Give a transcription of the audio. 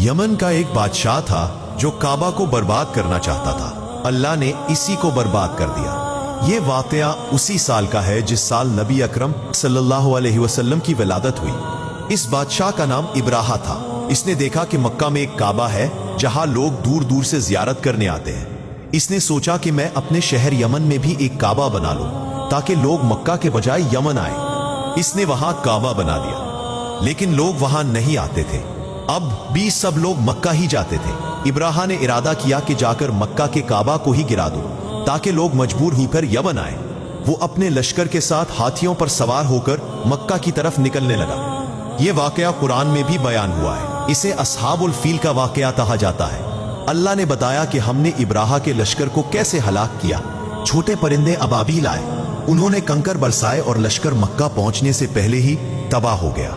Yemen का एक बादशाह था जो काबा को बर्बाद करना चाहता था। अल्लाह ने इसी को बर्बाद कर दिया। ये वाकया उसी साल का है जिस साल नबी अकरम सल्लल्लाहु अलैहि वसल्लम की विलादत हुई। इस बादशाह का नाम इब्राहा था। इसने देखा कि मक्का में एक काबा है जहां लोग दूर दूर से जियारत करने आते हैं। इसने सोचा कि मैं अपने शहर यमन में भी एक काबा बना लूं ताकि लोग मक्का के बजाय यमन आए। इसने वहां काबा बना दिया, लेकिन लोग वहां नहीं आते थे। अब भी सब लोग मक्का ही जाते थे। इब्राहा ने इरादा किया कि जाकर मक्का के काबा को ही गिरा दूं ताकि लोग मजबूर होकर यमन आए। वो अपने लश्कर के साथ हाथियों पर सवार होकर मक्का की तरफ निकलने लगा। ये वाकया कुरान में भी बयान हुआ है। इसे अस्हाबुल फील का वाकया कहा जाता है। अल्लाह ने बताया कि हमने इब्राहा के लश्कर को कैसे हलाक किया। छोटे परिंदे अबाबील आए, उन्होंने कंकर बरसाए और लश्कर मक्का पहुंचने से पहले ही तबाह हो गया।